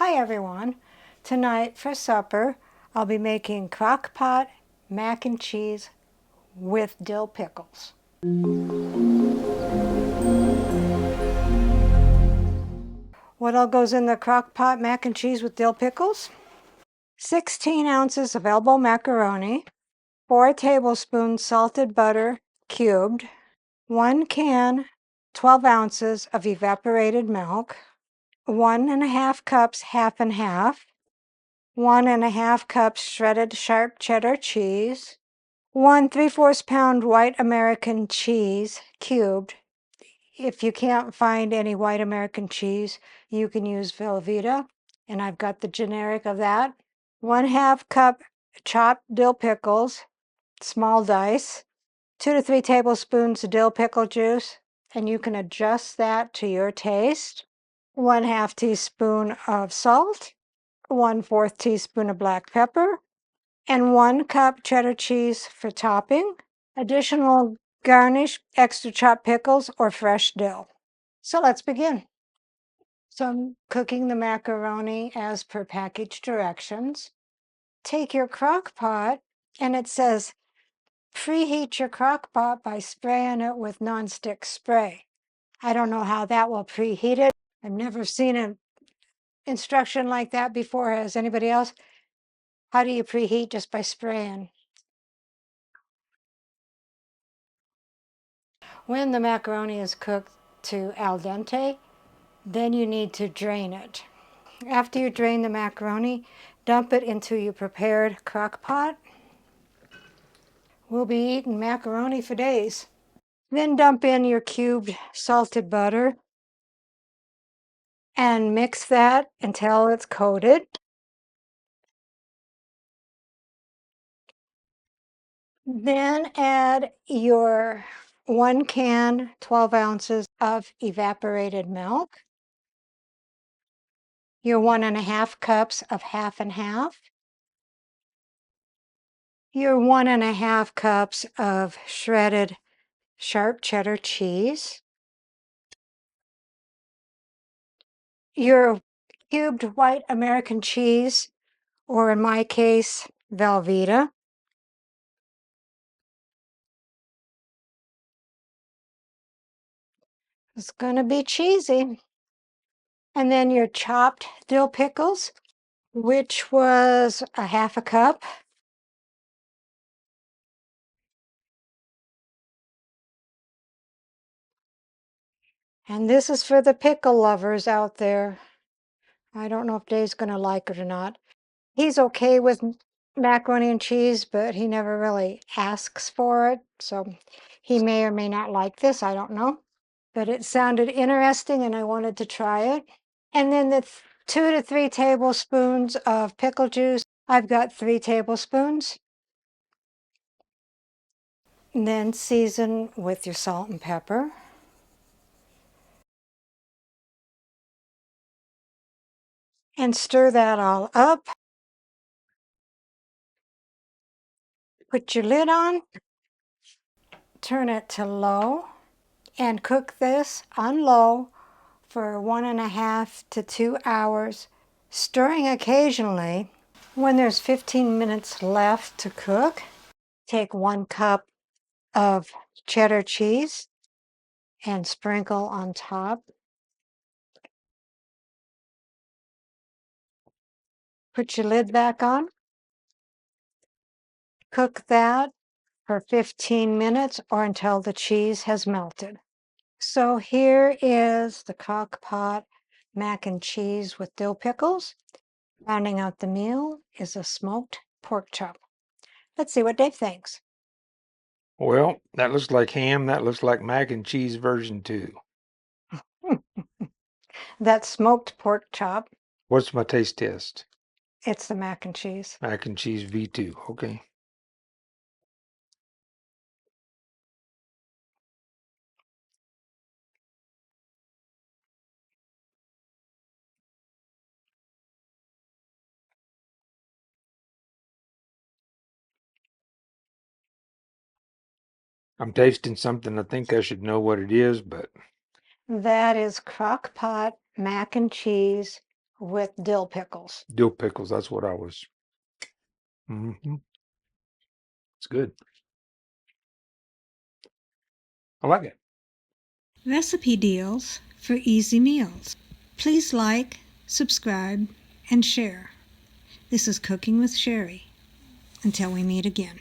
Hi everyone. Tonight for supper I'll be making crock pot mac and cheese with dill pickles. What all goes in the crock pot mac and cheese with dill pickles? 16 ounces of elbow macaroni, 4 tablespoons salted butter cubed, 1 can 12 ounces of evaporated milk, 1.5 cups half and half, 1.5 cups shredded sharp cheddar cheese, 1 3/4 pound white American cheese cubed. If you can't find any white American cheese, you can use Velveeta, and I've got the generic of that. 1/2 cup chopped dill pickles, small dice, 2 to 3 tablespoons dill pickle juice, and you can adjust that to your taste. 1/2 teaspoon of salt, 1/4 teaspoon of black pepper, and 1 cup cheddar cheese for topping. Additional garnish, extra chopped pickles or fresh dill. So let's begin. So I'm cooking the macaroni as per package directions. Take your crock pot, and it says preheat your crock pot by spraying it with nonstick spray. I don't know how that will preheat it. I've never seen an instruction like that before. Has anybody else? How do you preheat? Just by spraying? When the macaroni is cooked to al dente, then you need to drain it. After you drain the macaroni, dump it into your prepared crock pot. We'll be eating macaroni for days. Then dump in your cubed salted butter and mix that until it's coated. Then add your 1 can, 12 ounces of evaporated milk, your 1.5 cups of half and half, your 1.5 cups of shredded sharp cheddar cheese, your cubed white American cheese, or in my case, Velveeta, it's going to be cheesy. And then your chopped dill pickles, which was 1/2 cup. And this is for the pickle lovers out there. I don't know if Dave's going to like it or not. He's okay with macaroni and cheese, but he never really asks for it. So he may or may not like this. I don't know. But it sounded interesting and I wanted to try it. And then the 2 to 3 tablespoons of pickle juice. I've got 3 tablespoons. And then season with your salt and pepper. And stir that all up. Put your lid on. Turn it to low. And cook this on low for 1.5 to 2 hours, stirring occasionally. When there's 15 minutes left to cook, take 1 cup of cheddar cheese and sprinkle on top. Put your lid back on. Cook that for 15 minutes or until the cheese has melted. So here is the crock pot mac and cheese with dill pickles. Rounding out the meal is a smoked pork chop. Let's see what Dave thinks. Well, that looks like ham. That looks like mac and cheese version 2. That smoked pork chop, What's my taste test? it's the mac and cheese. Mac and cheese V2. Okay. I'm tasting something. I think I should know what it is, but That is crock pot mac and cheese with dill pickles. Dill pickles, that's what I was. It's good. I like it. Recipe deals for easy meals. Please like, subscribe, and share. This is Cooking with Sherry. Until we meet again.